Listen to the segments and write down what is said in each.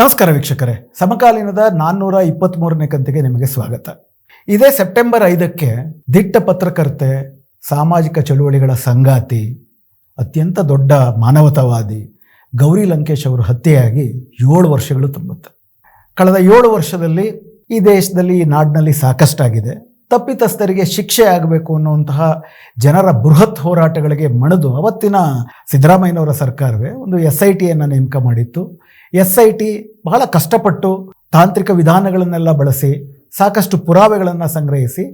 ನಮಸ್ಕಾರ ವೀಕ್ಷಕರೇ, ಸಮಕಾಲೀನದ 423ನೇ ಕಂತಿಗೆ ನಿಮಗೆ ಸ್ವಾಗತ. ಇದೇ ಸೆಪ್ಟೆಂಬರ್ 5ಕ್ಕೆ ದಿಟ್ಟ ಪತ್ರಕರ್ತೆ, ಸಾಮಾಜಿಕ ಚಳುವಳಿಗಳ ಸಂಗಾತಿ, ಅತ್ಯಂತ ದೊಡ್ಡ ಮಾನವತಾವಾದಿ ಗೌರಿ ಲಂಕೇಶ್ ಅವರು ಹತ್ಯೆಯಾಗಿ 7 ವರ್ಷಗಳು ತುಂಬುತ್ತೆ. ಕಳೆದ 7 ವರ್ಷದಲ್ಲಿ ಈ ದೇಶದಲ್ಲಿ, ಈ ನಾಡಿನಲ್ಲಿ ಸಾಕಷ್ಟಾಗಿದೆ. ತಪ್ಪಿತಸ್ಥರಿಗೆ ಶಿಕ್ಷೆ ಆಗಬೇಕು ಅನ್ನುವಂತಹ ಜನರ ಬೃಹತ್ ಹೋರಾಟಗಳಿಗೆ ಮಣಿದು ಅವತ್ತಿನ ಸಿದ್ದರಾಮಯ್ಯನವರ ಸರ್ಕಾರವೇ ಒಂದು SITಯನ್ನು ನೇಮಕ ಮಾಡಿತ್ತು. SIT ಬಹಳ ಕಷ್ಟಪಟ್ಟು ತಾಂತ್ರಿಕ ವಿಧಾನಗಳನ್ನೆಲ್ಲ ಬಳಸಿ ಸಾಕಷ್ಟು ಪುರಾವೆಗಳನ್ನು ಸಂಗ್ರಹಿಸಿ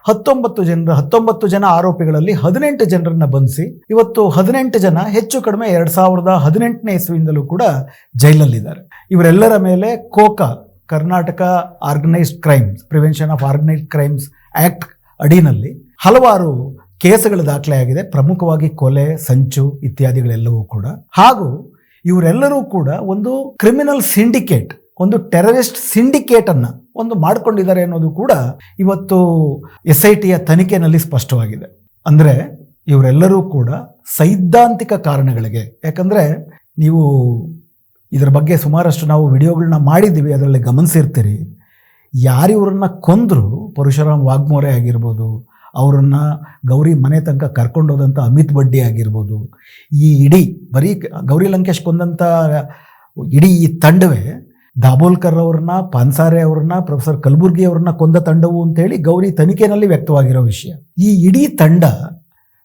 19 ಜನ ಆರೋಪಿಗಳಲ್ಲಿ 18 ಜನರನ್ನು ಬಂಧಿಸಿ ಇವತ್ತು 18 ಜನ ಹೆಚ್ಚು ಕಡಿಮೆ 2018ನೇ ಇಸ್ವಿಯಿಂದಲೂ ಕೂಡ ಜೈಲಲ್ಲಿದ್ದಾರೆ. ಇವರೆಲ್ಲರ ಮೇಲೆ KCOCA, Karnataka organised crimes prevention of organised crimes act ಅಡಿನಲ್ಲಿ ಹಲವಾರು ಕೇಸುಗಳು ದಾಖಲೆಯಾಗಿದೆ. ಪ್ರಮುಖವಾಗಿ ಕೊಲೆ, ಸಂಚು ಇತ್ಯಾದಿಗಳೆಲ್ಲವೂ ಕೂಡ. ಹಾಗೂ ಇವರೆಲ್ಲರೂ ಕೂಡ ಒಂದು ಕ್ರಿಮಿನಲ್ ಸಿಂಡಿಕೇಟ್, ಒಂದು ಟೆರರಿಸ್ಟ್ ಸಿಂಡಿಕೇಟ್ ಅನ್ನು ಒಂದು ಮಾಡಿಕೊಂಡಿದ್ದಾರೆ ಅನ್ನೋದು ಕೂಡ ಇವತ್ತು SITಯ ತನಿಖೆಯಲ್ಲಿ ಸ್ಪಷ್ಟವಾಗಿದೆ. ಅಂದರೆ ಇವರೆಲ್ಲರೂ ಕೂಡ ಸೈದ್ಧಾಂತಿಕ ಕಾರಣಗಳಿಗೆ, ಯಾಕಂದರೆ ನೀವು ಇದರ ಬಗ್ಗೆ ಸುಮಾರಷ್ಟು ನಾವು ವಿಡಿಯೋಗಳನ್ನ ಮಾಡಿದ್ದೀವಿ, ಅದರಲ್ಲಿ ಗಮನಿಸಿರ್ತೀರಿ. ಯಾರಿವರನ್ನ ಕೊಂದರು, ಪರಶುರಾಮ್ ವಾಘ್ಮೋರೆ ಆಗಿರ್ಬೋದು, ಅವರನ್ನು ಗೌರಿ ಮನೆ ತನಕ ಕರ್ಕೊಂಡೋದಂಥ ಅಮಿತ್ ಬಡ್ಡಿ ಆಗಿರ್ಬೋದು, ಈ ಇಡೀ ಬರೀ ಗೌರಿ ಲಂಕೇಶ್ ಕೊಂದಂಥ ಇಡೀ ಈ ತಂಡವೇ ದಾಬೋಲ್ಕರ್ ಅವ್ರನ್ನ, ಪಾನ್ಸಾರೆ ಅವ್ರನ್ನ, ಪ್ರೊಫೆಸರ್ ಕಲಬುರ್ಗಿ ಅವ್ರನ್ನ ಕೊಂದ ತಂಡವು ಅಂತೇಳಿ ಗೌರಿ ತನಿಖೆಯಲ್ಲಿ ವ್ಯಕ್ತವಾಗಿರೋ ವಿಷಯ. ಈ ಇಡೀ ತಂಡ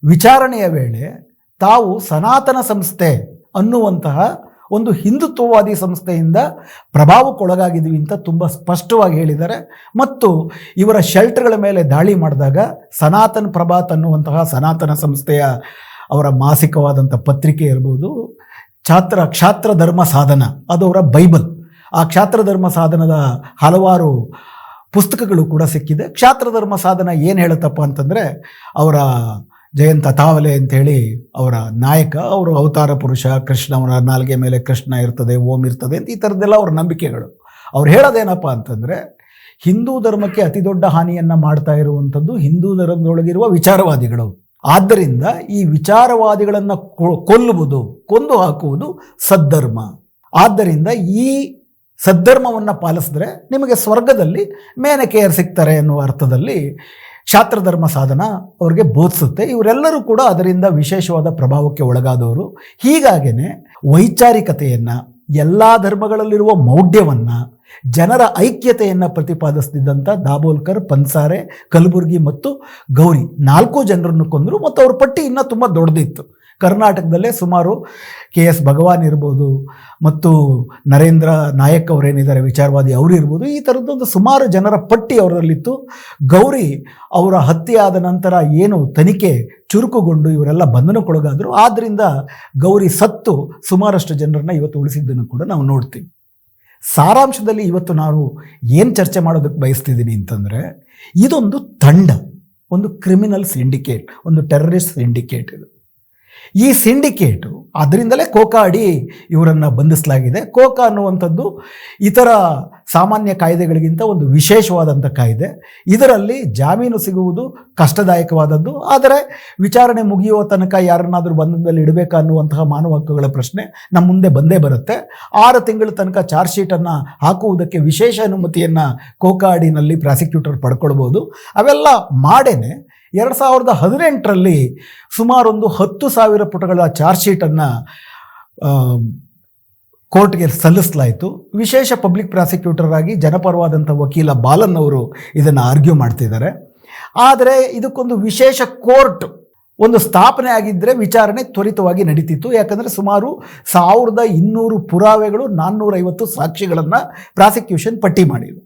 ವಿಚಾರಣೆಯ ವೇಳೆ ತಾವು ಸನಾತನ ಸಂಸ್ಥೆ ಅನ್ನುವಂತಹ ಒಂದು ಹಿಂದುತ್ವವಾದಿ ಸಂಸ್ಥೆಯಿಂದ ಪ್ರಭಾವಕ್ಕೊಳಗಾಗಿದ್ದೀವಿ ಅಂತ ತುಂಬ ಸ್ಪಷ್ಟವಾಗಿ ಹೇಳಿದ್ದಾರೆ. ಮತ್ತು ಇವರ ಶೆಲ್ಟರ್ಗಳ ಮೇಲೆ ದಾಳಿ ಮಾಡಿದಾಗ ಸನಾತನ್ ಪ್ರಭಾತ್ ಅನ್ನುವಂತಹ ಸನಾತನ ಸಂಸ್ಥೆಯ ಅವರ ಮಾಸಿಕವಾದಂಥ ಪತ್ರಿಕೆ ಇರ್ಬೋದು, ಕ್ಷಾತ್ರ ಧರ್ಮ ಸಾಧನ, ಅದು ಅವರ ಬೈಬಲ್. ಆ ಕ್ಷಾತ್ರ ಧರ್ಮ ಸಾಧನದ ಹಲವಾರು ಪುಸ್ತಕಗಳು ಕೂಡ ಸಿಕ್ಕಿದೆ. ಕ್ಷಾತ್ರ ಧರ್ಮ ಸಾಧನ ಏನು ಹೇಳುತ್ತಪ್ಪ ಅಂತಂದರೆ, ಅವರ ಜಯಂತ ತಾವಲೆ ಅಂಥೇಳಿ ಅವರ ನಾಯಕ, ಅವರು ಅವತಾರ ಪುರುಷ, ಕೃಷ್ಣ, ಅವರ ನಾಲ್ಗೆ ಮೇಲೆ ಕೃಷ್ಣ ಇರ್ತದೆ, ಓಂ ಇರ್ತದೆ ಅಂತ ಈ ಥರದ್ದೆಲ್ಲ ಅವ್ರ ನಂಬಿಕೆಗಳು. ಅವ್ರು ಹೇಳೋದೇನಪ್ಪ ಅಂತಂದರೆ, ಹಿಂದೂ ಧರ್ಮಕ್ಕೆ ಅತಿ ದೊಡ್ಡ ಹಾನಿಯನ್ನು ಮಾಡ್ತಾ ಇರುವಂಥದ್ದು ಹಿಂದೂ ಧರ್ಮದೊಳಗಿರುವ ವಿಚಾರವಾದಿಗಳು. ಆದ್ದರಿಂದ ಈ ವಿಚಾರವಾದಿಗಳನ್ನು ಕೊಲ್ಲುವುದು, ಕೊಂದು ಹಾಕುವುದು ಸದ್ಧರ್ಮ. ಆದ್ದರಿಂದ ಈ ಸದ್ಧರ್ಮವನ್ನು ಪಾಲಿಸಿದ್ರೆ ನಿಮಗೆ ಸ್ವರ್ಗದಲ್ಲಿ ಮೇನಕೆಯರು ಸಿಗ್ತಾರೆ ಎನ್ನುವ ಅರ್ಥದಲ್ಲಿ ಕ್ಷಾತ್ರಧರ್ಮ ಸಾಧನ ಅವ್ರಿಗೆ ಬೋಧಿಸುತ್ತೆ. ಇವರೆಲ್ಲರೂ ಕೂಡ ಅದರಿಂದ ವಿಶೇಷವಾದ ಪ್ರಭಾವಕ್ಕೆ ಒಳಗಾದವರು. ಹೀಗಾಗಿಯೇ ವೈಚಾರಿಕತೆಯನ್ನು, ಎಲ್ಲ ಧರ್ಮಗಳಲ್ಲಿರುವ ಮೌಢ್ಯವನ್ನು, ಜನರ ಐಕ್ಯತೆಯನ್ನು ಪ್ರತಿಪಾದಿಸ್ತಿದ್ದಂಥ ದಾಬೋಲ್ಕರ್, ಪನ್ಸಾರೆ, ಕಲಬುರ್ಗಿ ಮತ್ತು ಗೌರಿ 4 ಜನರನ್ನು ಕೊಂದರು. ಮತ್ತು ಅವ್ರ ಪಟ್ಟಿ ಇನ್ನೂ ತುಂಬ ದೊಡ್ಡದಿತ್ತು. ಕರ್ನಾಟಕದಲ್ಲೇ ಸುಮಾರು KS ಭಗವಾನ್ ಇರ್ಬೋದು, ಮತ್ತು ನರೇಂದ್ರ ನಾಯಕ್ ಅವರೇನಿದ್ದಾರೆ ವಿಚಾರವಾದಿ, ಅವರು ಇರ್ಬೋದು. ಈ ಥರದ್ದೊಂದು ಸುಮಾರು ಜನರ ಪಟ್ಟಿ ಅವರಲ್ಲಿತ್ತು. ಗೌರಿ ಅವರ ಹತ್ಯೆ ಆದ ನಂತರ ಏನು ತನಿಖೆ ಚುರುಕುಗೊಂಡು ಇವರೆಲ್ಲ ಬಂಧನಕ್ಕೊಳಗಾದರು. ಆದ್ದರಿಂದ ಗೌರಿ ಸತ್ತು ಸುಮಾರಷ್ಟು ಜನರನ್ನ ಇವತ್ತು ಉಳಿಸಿದ್ದನ್ನು ಕೂಡ ನಾವು ನೋಡ್ತೀವಿ. ಸಾರಾಂಶದಲ್ಲಿ ಇವತ್ತು ನಾನು ಏನು ಚರ್ಚೆ ಮಾಡೋದಕ್ಕೆ ಬಯಸ್ತಿದ್ದೀನಿ ಅಂತಂದರೆ, ಇದೊಂದು ತಂಡ, ಒಂದು ಕ್ರಿಮಿನಲ್ ಸಿಂಡಿಕೇಟ್, ಒಂದು ಟೆರರಿಸ್ಟ್ ಸಿಂಡಿಕೇಟ್. ಇದು ಈ ಸಿಂಡಿಕೇಟು, ಅದರಿಂದಲೇ ಕೋಕಾ ಅಡಿ ಇವರನ್ನು ಬಂಧಿಸಲಾಗಿದೆ. ಕೋಕಾ ಅನ್ನುವಂಥದ್ದು ಇತರ ಸಾಮಾನ್ಯ ಕಾಯ್ದೆಗಳಿಗಿಂತ ಒಂದು ವಿಶೇಷವಾದಂಥ ಕಾಯ್ದೆ. ಇದರಲ್ಲಿ ಜಾಮೀನು ಸಿಗುವುದು ಕಷ್ಟದಾಯಕವಾದದ್ದು. ಆದರೆ ವಿಚಾರಣೆ ಮುಗಿಯುವ ತನಕ ಯಾರನ್ನಾದರೂ ಬಂಧನದಲ್ಲಿ ಇಡಬೇಕಾ ಅನ್ನುವಂತಹ ಮಾನವ ಹಕ್ಕುಗಳ ಪ್ರಶ್ನೆ ನಮ್ಮ ಮುಂದೆ ಬಂದೇ ಬರುತ್ತೆ. 6 ತಿಂಗಳ ತನಕ ಚಾರ್ಜ್ ಶೀಟನ್ನು ಹಾಕುವುದಕ್ಕೆ ವಿಶೇಷ ಅನುಮತಿಯನ್ನು ಕೋಕಾ ಅಡಿನಲ್ಲಿ ಪ್ರಾಸಿಕ್ಯೂಟರ್ ಪಡ್ಕೊಳ್ಬೋದು. ಅವೆಲ್ಲ ಮಾಡೇನೆ 2018ರಲ್ಲಿ ಸುಮಾರೊಂದು 10,000 ಪುಟಗಳ ಚಾರ್ಜ್ ಶೀಟನ್ನು ಕೋರ್ಟ್ಗೆ ಸಲ್ಲಿಸಲಾಯಿತು. ವಿಶೇಷ ಪಬ್ಲಿಕ್ ಪ್ರಾಸಿಕ್ಯೂಟರ್ ಆಗಿ ಜನಪರವಾದಂಥ ವಕೀಲ ಬಾಲನ್ ಅವರು ಇದನ್ನು ಆರ್ಗ್ಯೂ ಮಾಡ್ತಿದ್ದಾರೆ. ಆದರೆ ಇದಕ್ಕೊಂದು ವಿಶೇಷ ಕೋರ್ಟ್ ಒಂದು ಸ್ಥಾಪನೆ ಆಗಿದ್ದರೆ ವಿಚಾರಣೆ ತ್ವರಿತವಾಗಿ ನಡೀತಿತ್ತು. ಯಾಕಂದರೆ ಸುಮಾರು 1200 ಪುರಾವೆಗಳು, 450 ಸಾಕ್ಷಿಗಳನ್ನು ಪ್ರಾಸಿಕ್ಯೂಷನ್ ಪಟ್ಟಿ ಮಾಡಿದರು.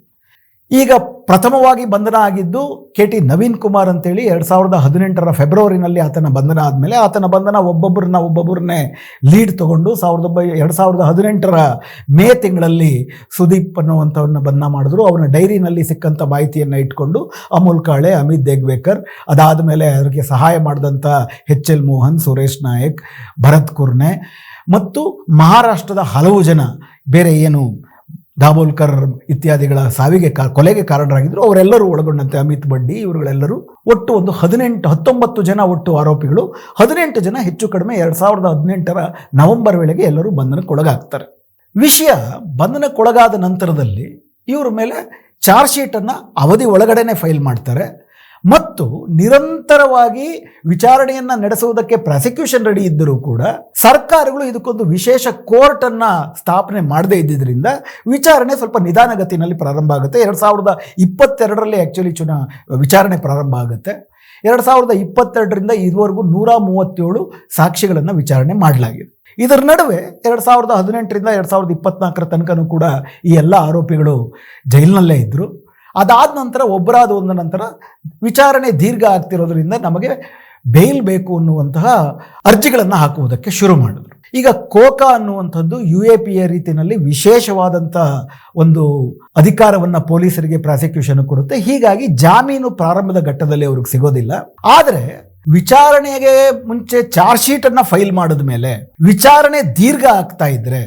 ಈಗ ಪ್ರಥಮವಾಗಿ ಬಂಧನ ಆಗಿದ್ದು KT ನವೀನ್ ಕುಮಾರ್ ಅಂತೇಳಿ 2018ರ ಫೆಬ್ರವರಿನಲ್ಲಿ ಆತನ ಬಂಧನ ಆದಮೇಲೆ ಆತನ ಬಂಧನ ಒಬ್ಬೊಬ್ಬರನ್ನೇ ಲೀಡ್ ತಗೊಂಡು 2018ರ ಮೇ ತಿಂಗಳಲ್ಲಿ ಸುದೀಪ್ ಅನ್ನುವಂಥವ್ರನ್ನ ಬಂಧನ ಮಾಡಿದ್ರು. ಅವನ ಡೈರಿನಲ್ಲಿ ಸಿಕ್ಕಂಥ ಮಾಹಿತಿಯನ್ನು ಇಟ್ಕೊಂಡು ಅಮೂಲ್ ಕಾಳೆ, ಅಮಿತ್ ದೇಗ್ವೇಕರ್, ಅದಾದಮೇಲೆ ಅದಕ್ಕೆ ಸಹಾಯ ಮಾಡಿದಂಥ HL ಮೋಹನ್, ಸುರೇಶ್ ನಾಯಕ್, ಭರತ್ ಕುರ್ನೆ ಮತ್ತು ಮಹಾರಾಷ್ಟ್ರದ ಹಲವು ಜನ, ಬೇರೆ ಏನು ದಾಬೋಲ್ಕರ್ ಇತ್ಯಾದಿಗಳ ಸಾವಿಗೆ ಕೊಲೆಗೆ ಕಾರಣರಾಗಿದ್ದರು, ಅವರೆಲ್ಲರೂ ಒಳಗೊಂಡಂತೆ ಅಮಿತ್ ಬಡ್ಡಿ, ಇವರುಗಳೆಲ್ಲರೂ ಒಟ್ಟು ಒಂದು 19 ಜನ ಒಟ್ಟು ಆರೋಪಿಗಳು. 18 ಜನ ಹೆಚ್ಚು ಕಡಿಮೆ 2018ರ ನವೆಂಬರ್ ವೇಳೆಗೆ ಎಲ್ಲರೂ ಬಂಧನಕ್ಕೊಳಗಾಗ್ತಾರೆ. ವಿಷಯ ಬಂಧನಕ್ಕೊಳಗಾದ ನಂತರದಲ್ಲಿ ಇವರ ಮೇಲೆ ಚಾರ್ಜ್ ಶೀಟನ್ನು ಅವಧಿ ಒಳಗಡೆನೆ ಫೈಲ್ ಮಾಡ್ತಾರೆ ಮತ್ತು ನಿರಂತರವಾಗಿ ವಿಚಾರಣೆಯನ್ನು ನಡೆಸುವುದಕ್ಕೆ ಪ್ರಾಸಿಕ್ಯೂಷನ್ ರೆಡಿ ಇದ್ದರೂ ಕೂಡ ಸರ್ಕಾರಗಳು ಇದಕ್ಕೊಂದು ವಿಶೇಷ ಕೋರ್ಟನ್ನು ಸ್ಥಾಪನೆ ಮಾಡದೇ ಇದ್ದಿದ್ದರಿಂದ ವಿಚಾರಣೆ ಸ್ವಲ್ಪ ನಿಧಾನಗತಿನಲ್ಲಿ ಪ್ರಾರಂಭ ಆಗುತ್ತೆ. 2022ರಲ್ಲಿ ಆ್ಯಕ್ಚುಲಿ ವಿಚಾರಣೆ ಪ್ರಾರಂಭ ಆಗುತ್ತೆ. 2022ರಿಂದ ಇದುವರೆಗೂ 137 ಸಾಕ್ಷಿಗಳನ್ನು ವಿಚಾರಣೆ ಮಾಡಲಾಗಿದೆ. ಇದರ ನಡುವೆ 2018ರಿಂದ 2024 ತನಕನೂ ಕೂಡ ಈ ಎಲ್ಲ ಆರೋಪಿಗಳು ಜೈಲಿನಲ್ಲೇ ಇದ್ದರು. ಅದಾದ ನಂತರ ಒಬ್ಬರಾದ ಒಂದು ನಂತರ ವಿಚಾರಣೆ ದೀರ್ಘ ಆಗ್ತಿರೋದ್ರಿಂದ ನಮಗೆ ಬೇಲ್ ಬೇಕು ಅನ್ನುವಂತಹ ಅರ್ಜಿಗಳನ್ನು ಹಾಕುವುದಕ್ಕೆ ಶುರು ಮಾಡಿದ್ರು. ಈಗ ಕೋಕಾ ಅನ್ನುವಂಥದ್ದು UAPA ರೀತಿಯಲ್ಲಿ ವಿಶೇಷವಾದಂಥ ಒಂದು ಅಧಿಕಾರವನ್ನು ಪೊಲೀಸರಿಗೆ ಪ್ರಾಸಿಕ್ಯೂಷನ್ ಕೊಡುತ್ತೆ. ಹೀಗಾಗಿ ಜಾಮೀನು ಪ್ರಾರಂಭದ ಘಟ್ಟದಲ್ಲಿ ಅವ್ರಿಗೆ ಸಿಗೋದಿಲ್ಲ. ಆದರೆ ವಿಚಾರಣೆಗೆ ಮುಂಚೆ ಚಾರ್ಜ್ ಶೀಟನ್ನು ಫೈಲ್ ಮಾಡಿದ ಮೇಲೆ ವಿಚಾರಣೆ ದೀರ್ಘ ಆಗ್ತಾ ಇದ್ರೆ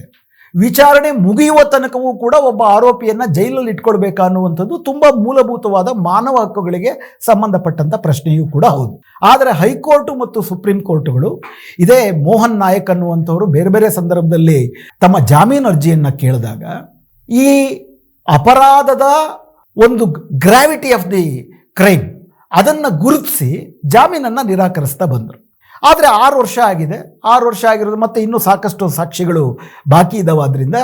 ವಿಚಾರಣೆ ಮುಗಿಯುವ ತನಕವೂ ಕೂಡ ಒಬ್ಬ ಆರೋಪಿಯನ್ನು ಜೈಲಲ್ಲಿ ಇಟ್ಕೊಳ್ಬೇಕಾ ಅನ್ನುವಂಥದ್ದು ತುಂಬ ಮೂಲಭೂತವಾದ ಮಾನವ ಹಕ್ಕುಗಳಿಗೆ ಸಂಬಂಧಪಟ್ಟಂಥ ಪ್ರಶ್ನೆಯೂ ಕೂಡ ಹೌದು. ಆದರೆ ಹೈಕೋರ್ಟು ಮತ್ತು ಸುಪ್ರೀಂ ಕೋರ್ಟುಗಳು ಇದೇ ಮೋಹನ್ ನಾಯಕ್ ಅನ್ನುವಂಥವರು ಬೇರೆ ಬೇರೆ ಸಂದರ್ಭದಲ್ಲಿ ತಮ್ಮ ಜಾಮೀನು ಅರ್ಜಿಯನ್ನು ಕೇಳಿದಾಗ ಈ ಅಪರಾಧದ ಒಂದು ಗ್ರಾವಿಟಿ ಆಫ್ ದಿ ಕ್ರೈಮ್ ಅದನ್ನು ಗುರುತಿಸಿ ಜಾಮೀನನ್ನು ನಿರಾಕರಿಸ್ತಾ ಬಂದರು. ಆದರೆ 6 ವರ್ಷ ಆಗಿದೆ. 6 ವರ್ಷ ಆಗಿರೋದು ಮತ್ತು ಇನ್ನೂ ಸಾಕಷ್ಟು ಸಾಕ್ಷಿಗಳು ಬಾಕಿ ಇದ್ದಾವಾದ್ರಿಂದ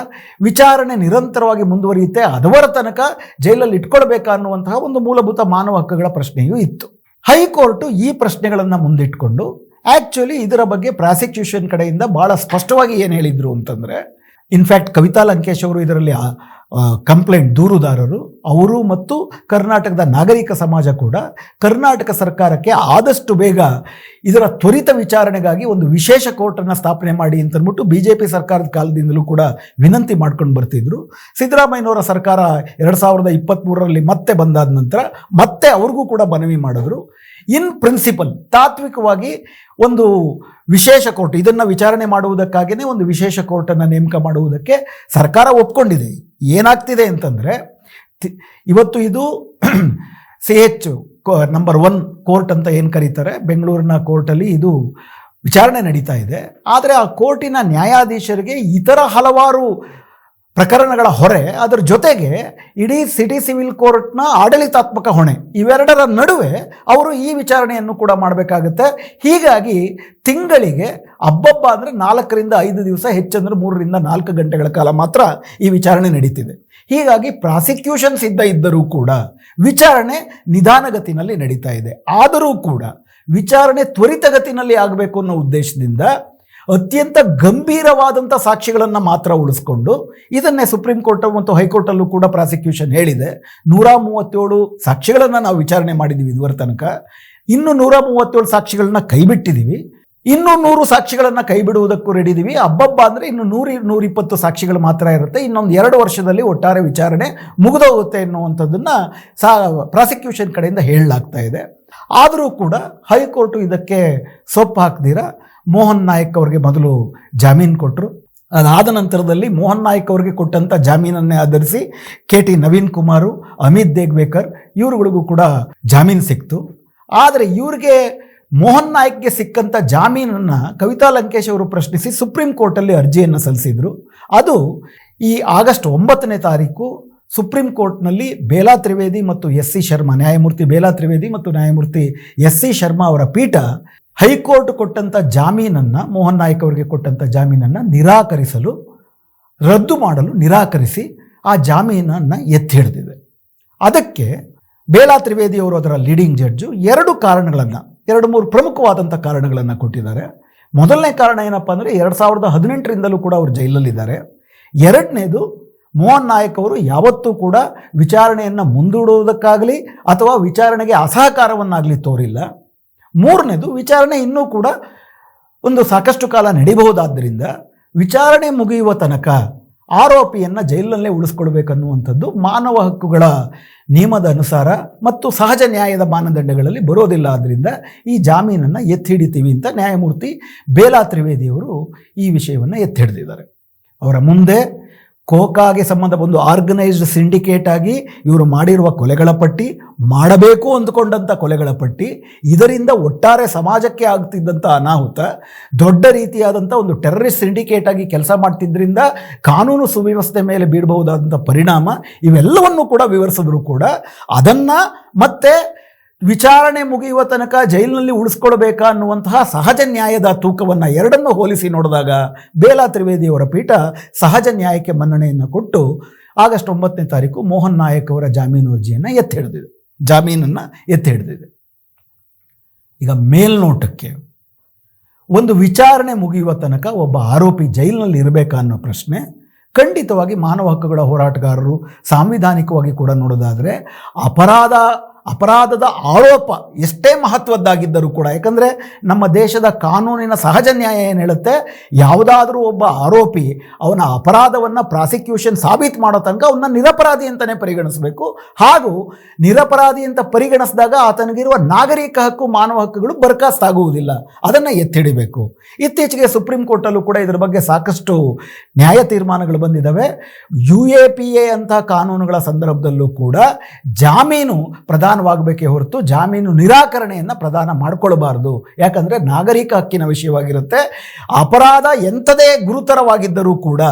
ವಿಚಾರಣೆ ನಿರಂತರವಾಗಿ ಮುಂದುವರಿಯುತ್ತೆ. ಅದವರ ತನಕ ಜೈಲಲ್ಲಿ ಇಟ್ಕೊಳ್ಬೇಕಾ ಅನ್ನುವಂತಹ ಒಂದು ಮೂಲಭೂತ ಮಾನವ ಹಕ್ಕುಗಳ ಪ್ರಶ್ನೆಯೂ ಇತ್ತು. ಹೈಕೋರ್ಟು ಈ ಪ್ರಶ್ನೆಗಳನ್ನು ಮುಂದಿಟ್ಕೊಂಡು ಆ್ಯಕ್ಚುಲಿ ಇದರ ಬಗ್ಗೆ ಪ್ರಾಸಿಕ್ಯೂಷನ್ ಕಡೆಯಿಂದ ಭಾಳ ಸ್ಪಷ್ಟವಾಗಿ ಏನು ಹೇಳಿದರು ಅಂತಂದರೆ, ಇನ್ಫ್ಯಾಕ್ಟ್ ಕವಿತಾ ಲಂಕೇಶ್ ಅವರು ಇದರಲ್ಲಿ ಕಂಪ್ಲೇಂಟ್ ದೂರುದಾರರು ಅವರು ಮತ್ತು ಕರ್ನಾಟಕದ ನಾಗರಿಕ ಸಮಾಜ ಕೂಡ ಕರ್ನಾಟಕ ಸರ್ಕಾರಕ್ಕೆ ಆದಷ್ಟು ಬೇಗ ಇದರ ತ್ವರಿತ ವಿಚಾರಣೆಗಾಗಿ ಒಂದು ವಿಶೇಷ ಕೋರ್ಟನ್ನು ಸ್ಥಾಪನೆ ಮಾಡಿ ಅಂತಂದ್ಬಿಟ್ಟು BJP ಸರ್ಕಾರದ ಕಾಲದಿಂದಲೂ ಕೂಡ ವಿನಂತಿ ಮಾಡ್ಕೊಂಡು ಬರ್ತಿದ್ರು. ಸಿದ್ದರಾಮಯ್ಯನವರ ಸರ್ಕಾರ 2023ರಲ್ಲಿ ಮತ್ತೆ ಬಂದಾದ ನಂತರ ಮತ್ತೆ ಅವ್ರಿಗೂ ಕೂಡ ಮನವಿ ಮಾಡಿದ್ರು. ಇನ್ ಪ್ರಿನ್ಸಿಪಲ್ ತಾತ್ವಿಕವಾಗಿ ಒಂದು ವಿಶೇಷ ಕೋರ್ಟ್ ಇದನ್ನು ವಿಚಾರಣೆ ಮಾಡುವುದಕ್ಕಾಗಿಯೇ ಒಂದು ವಿಶೇಷ ಕೋರ್ಟನ್ನು ನೇಮಕ ಮಾಡುವುದಕ್ಕೆ ಸರ್ಕಾರ ಒಪ್ಕೊಂಡಿದೆ. ಏನಾಗ್ತಿದೆ ಅಂತಂದರೆ ಇವತ್ತು ಇದು CH ನಂಬರ್ 1 ಕೋರ್ಟ್ ಅಂತ ಏನು ಕರೀತಾರೆ, ಬೆಂಗಳೂರಿನ ಕೋರ್ಟಲ್ಲಿ ಇದು ವಿಚಾರಣೆ ನಡೀತಾ ಇದೆ. ಆದರೆ ಆ ಕೋರ್ಟಿನ ನ್ಯಾಯಾಧೀಶರಿಗೆ ಇತರ ಹಲವಾರು ಪ್ರಕರಣಗಳ ಹೊರೆ, ಅದರ ಜೊತೆಗೆ ಇಡೀ ಸಿಟಿ ಸಿವಿಲ್ ಕೋರ್ಟ್ನ ಆಡಳಿತಾತ್ಮಕ ಹೊಣೆ, ಇವೆರಡರ ನಡುವೆ ಅವರು ಈ ವಿಚಾರಣೆಯನ್ನು ಕೂಡ ಮಾಡಬೇಕಾಗುತ್ತೆ. ಹೀಗಾಗಿ ತಿಂಗಳಿಗೆ ಅಬ್ಬಬ್ಬ ಅಂದರೆ 4ರಿಂದ 5 ದಿವಸ, ಹೆಚ್ಚಂದ್ರೆ 3ರಿಂದ 4 ಗಂಟೆಗಳ ಕಾಲ ಮಾತ್ರ ಈ ವಿಚಾರಣೆ ನಡೀತಿದೆ. ಹೀಗಾಗಿ ಪ್ರಾಸಿಕ್ಯೂಷನ್ ಸಿದ್ಧ ಇದ್ದರೂ ಕೂಡ ವಿಚಾರಣೆ ನಿಧಾನಗತಿನಲ್ಲಿ ನಡೀತಾ ಇದೆ. ಆದರೂ ಕೂಡ ವಿಚಾರಣೆ ತ್ವರಿತಗತಿನಲ್ಲಿ ಆಗಬೇಕು ಅನ್ನೋ ಉದ್ದೇಶದಿಂದ ಅತ್ಯಂತ ಗಂಭೀರವಾದಂಥ ಸಾಕ್ಷಿಗಳನ್ನು ಮಾತ್ರ ಉಳಿಸ್ಕೊಂಡು ಇದನ್ನೇ ಸುಪ್ರೀಂ ಕೋರ್ಟ್ ಮತ್ತು ಹೈಕೋರ್ಟಲ್ಲೂ ಕೂಡ ಪ್ರಾಸಿಕ್ಯೂಷನ್ ಹೇಳಿದೆ. 137 ಸಾಕ್ಷಿಗಳನ್ನು ನಾವು ವಿಚಾರಣೆ ಮಾಡಿದ್ದೀವಿ ಇದುವರೆ ತನಕ. ಇನ್ನು 137 ಸಾಕ್ಷಿಗಳನ್ನ ಕೈಬಿಟ್ಟಿದ್ದೀವಿ. ಇನ್ನೂ 100 ಸಾಕ್ಷಿಗಳನ್ನು ಕೈ ಬಿಡುವುದಕ್ಕೂ ರೆಡಿ ಇದ್ದೀವಿ. ಹಬ್ಬಬ್ಬ ಅಂದರೆ ಇನ್ನು 100-120 ಸಾಕ್ಷಿಗಳು ಮಾತ್ರ ಇರುತ್ತೆ. ಇನ್ನೊಂದು 2 ವರ್ಷದಲ್ಲಿ ಒಟ್ಟಾರೆ ವಿಚಾರಣೆ ಮುಗಿದೋಗುತ್ತೆ ಎನ್ನುವಂಥದ್ದನ್ನು ಪ್ರಾಸಿಕ್ಯೂಷನ್ ಕಡೆಯಿಂದ ಹೇಳಲಾಗ್ತಾ ಇದೆ. ಆದರೂ ಕೂಡ ಹೈಕೋರ್ಟು ಇದಕ್ಕೆ ಸೊಪ್ಪು ಹಾಕ್ದಿರ ಮೋಹನ್ ನಾಯಕ್ ಅವರಿಗೆ ಮೊದಲು ಜಾಮೀನು ಕೊಟ್ಟರು. ಅದಾದ ನಂತರದಲ್ಲಿ ಮೋಹನ್ ನಾಯಕ್ ಅವರಿಗೆ ಕೊಟ್ಟಂಥ ಜಾಮೀನನ್ನೇ ಆಧರಿಸಿ KT ನವೀನ್ ಕುಮಾರು, ಅಮಿತ್ ದೇಗ್ವೇಕರ್ ಇವರುಗಳಿಗೂ ಕೂಡ ಜಾಮೀನು ಸಿಕ್ತು. ಆದರೆ ಇವರಿಗೆ ಮೋಹನ್ ನಾಯಕ್ಗೆ ಸಿಕ್ಕಂಥ ಜಾಮೀನನ್ನು ಕವಿತಾ ಲಂಕೇಶ್ ಅವರು ಪ್ರಶ್ನಿಸಿ ಸುಪ್ರೀಂ ಕೋರ್ಟಲ್ಲಿ ಅರ್ಜಿಯನ್ನು ಸಲ್ಲಿಸಿದರು. ಅದು ಈ ಆಗಸ್ಟ್ 9ನೇ ತಾರೀಕು ಸುಪ್ರೀಂ ಕೋರ್ಟ್ನಲ್ಲಿ ಬೇಲಾ ತ್ರಿವೇದಿ ಮತ್ತು SC ಶರ್ಮಾ, ನ್ಯಾಯಮೂರ್ತಿ ಬೇಲಾ ತ್ರಿವೇದಿ ಮತ್ತು ನ್ಯಾಯಮೂರ್ತಿ SC ಶರ್ಮಾ ಅವರ ಪೀಠ ಹೈಕೋರ್ಟ್ ಕೊಟ್ಟಂಥ ಜಾಮೀನನ್ನು, ಮೋಹನ್ ನಾಯಕ್ ಅವರಿಗೆ ಕೊಟ್ಟಂಥ ಜಾಮೀನನ್ನು ರದ್ದು ಮಾಡಲು ನಿರಾಕರಿಸಿ ಆ ಜಾಮೀನನ್ನು ಎತ್ತಿ ಹಿಡಿದಿದೆ. ಅದಕ್ಕೆ ಬೇಲಾ ತ್ರಿವೇದಿ ಅವರು, ಅದರ ಲೀಡಿಂಗ್ ಜಡ್ಜು, 2-3 ಪ್ರಮುಖವಾದಂಥ ಕಾರಣಗಳನ್ನು ಕೊಟ್ಟಿದ್ದಾರೆ. ಮೊದಲನೇ ಕಾರಣ ಏನಪ್ಪ ಅಂದರೆ 2018ರಿಂದಲೂ ಕೂಡ ಅವರು ಜೈಲಲ್ಲಿದ್ದಾರೆ. ಎರಡನೇದು, ಮೋಹನ್ ನಾಯಕ್ ಅವರು ಯಾವತ್ತೂ ಕೂಡ ವಿಚಾರಣೆಯನ್ನು ಮುಂದೂಡುವುದಕ್ಕಾಗಲಿ ಅಥವಾ ವಿಚಾರಣೆಗೆ ಅಸಹಕಾರವನ್ನಾಗಲಿ ತೋರಿಲ್ಲ. ಮೂರನೇದು, ವಿಚಾರಣೆ ಇನ್ನೂ ಕೂಡ ಒಂದು ಸಾಕಷ್ಟು ಕಾಲ ನಡೀಬಹುದಾದ್ದರಿಂದ ವಿಚಾರಣೆ ಮುಗಿಯುವ ತನಕ ಆರೋಪಿಯನ್ನು ಜೈಲಿನಲ್ಲೇ ಉಳಿಸ್ಕೊಳ್ಬೇಕನ್ನುವಂಥದ್ದು ಮಾನವ ಹಕ್ಕುಗಳ ನಿಯಮದ ಅನುಸಾರ ಮತ್ತು ಸಹಜ ನ್ಯಾಯದ ಮಾನದಂಡಗಳಲ್ಲಿ ಬರೋದಿಲ್ಲ. ಆದ್ದರಿಂದ ಈ ಜಾಮೀನನ್ನು ಎತ್ತಿ ಹಿಡಿತೀವಿ ಅಂತ ನ್ಯಾಯಮೂರ್ತಿ ಬೇಲಾ ತ್ರಿವೇದಿಯವರು ಈ ವಿಷಯವನ್ನು ಎತ್ತಿ ಹಿಡಿದಿದ್ದಾರೆ. ಅವರ ಮುಂದೆ ಕೋಕಾಗೆ ಸಂಬಂಧ ಒಂದು ಆರ್ಗನೈಸ್ಡ್ ಸಿಂಡಿಕೇಟ್ ಆಗಿ ಇವರು ಮಾಡಿರುವ ಕೊಲೆಗಳ ಪಟ್ಟಿ, ಮಾಡಬೇಕು ಅಂದುಕೊಂಡಂಥ ಕೊಲೆಗಳ ಪಟ್ಟಿ, ಇದರಿಂದ ಒಟ್ಟಾರೆ ಸಮಾಜಕ್ಕೆ ಆಗ್ತಿದ್ದಂಥ ಅನಾಹುತ, ದೊಡ್ಡ ರೀತಿಯಾದಂಥ ಒಂದು ಟೆರರಿಸ್ಟ್ ಸಿಂಡಿಕೇಟ್ ಆಗಿ ಕೆಲಸ ಮಾಡ್ತಿದ್ದರಿಂದ ಕಾನೂನು ಸುವ್ಯವಸ್ಥೆ ಮೇಲೆ ಬೀರಬಹುದಾದಂಥ ಪರಿಣಾಮ, ಇವೆಲ್ಲವನ್ನು ಕೂಡ ವಿವರಿಸಿದ್ರು ಕೂಡ ಅದನ್ನು ಮತ್ತೆ ವಿಚಾರಣೆ ಮುಗಿಯುವ ತನಕ ಜೈಲಿನಲ್ಲಿ ಉಳಿಸ್ಕೊಳ್ಬೇಕಾ ಅನ್ನುವಂತಹ ಸಹಜ ನ್ಯಾಯದ ತೂಕವನ್ನು ಎರಡನ್ನು ಹೋಲಿಸಿ ನೋಡಿದಾಗ ಬೇಲಾ ತ್ರಿವೇದಿಯವರ ಪೀಠ ಸಹಜ ನ್ಯಾಯಕ್ಕೆ ಮನ್ನಣೆಯನ್ನು ಕೊಟ್ಟು ಆಗಸ್ಟ್ 9ನೇ ತಾರೀಕು ಮೋಹನ್ ನಾಯಕ್ ಅವರ ಜಾಮೀನು ಅರ್ಜಿಯನ್ನು ಜಾಮೀನನ್ನು ಎತ್ತಿ ಹಿಡಿದಿದೆ. ಈಗ ಮೇಲ್ನೋಟಕ್ಕೆ ಒಂದು ವಿಚಾರಣೆ ಮುಗಿಯುವ ತನಕ ಒಬ್ಬ ಆರೋಪಿ ಜೈಲಿನಲ್ಲಿ ಇರಬೇಕಾ ಅನ್ನೋ ಪ್ರಶ್ನೆ ಖಂಡಿತವಾಗಿ ಮಾನವ ಹಕ್ಕುಗಳ ಹೋರಾಟಗಾರರು ಸಾಂವಿಧಾನಿಕವಾಗಿ ಕೂಡ ನೋಡೋದಾದರೆ ಅಪರಾಧದ ಆರೋಪ ಎಷ್ಟೇ ಮಹತ್ವದ್ದಾಗಿದ್ದರೂ ಕೂಡ, ಯಾಕಂದರೆ ನಮ್ಮ ದೇಶದ ಕಾನೂನಿನ ಸಹಜ ನ್ಯಾಯ ಏನು ಹೇಳುತ್ತೆ, ಯಾವುದಾದ್ರೂ ಒಬ್ಬ ಆರೋಪಿ ಅವನ ಅಪರಾಧವನ್ನು ಪ್ರಾಸಿಕ್ಯೂಷನ್ ಸಾಬೀತು ಮಾಡೋ ತನಕ ಅವನ್ನ ನಿರಪರಾಧಿ ಅಂತಲೇ ಪರಿಗಣಿಸಬೇಕು. ಹಾಗೂ ನಿರಪರಾಧಿ ಅಂತ ಪರಿಗಣಿಸಿದಾಗ ಆತನಿಗಿರುವ ನಾಗರಿಕ ಹಕ್ಕು, ಮಾನವ ಹಕ್ಕುಗಳು ಬರ್ಖಾಸ್ತಾಗುವುದಿಲ್ಲ, ಅದನ್ನು ಎತ್ತಿಡಿಬೇಕು. ಇತ್ತೀಚೆಗೆ ಸುಪ್ರೀಂ ಕೋರ್ಟಲ್ಲೂ ಕೂಡ ಇದರ ಬಗ್ಗೆ ಸಾಕಷ್ಟು ನ್ಯಾಯ ತೀರ್ಮಾನಗಳು ಬಂದಿದ್ದಾವೆ. UAPA ಅಂತ ಕಾನೂನುಗಳ ಸಂದರ್ಭದಲ್ಲೂ ಕೂಡ ಜಾಮೀನು ಪ್ರಧಾನವಾಗಬೇಕೇ ಹೊರತು ಜಾಮೀನು ನಿರಾಕರಣೆಯನ್ನು ಪ್ರದಾನ ಮಾಡಿಕೊಳ್ಳಬಾರ್ದು. ಯಾಕಂದರೆ ನಾಗರಿಕ ಹಕ್ಕಿನ ವಿಷಯವಾಗಿರುತ್ತೆ. ಅಪರಾಧ ಎಂಥದೇ ಗುರುತರವಾಗಿದ್ದರೂ ಕೂಡ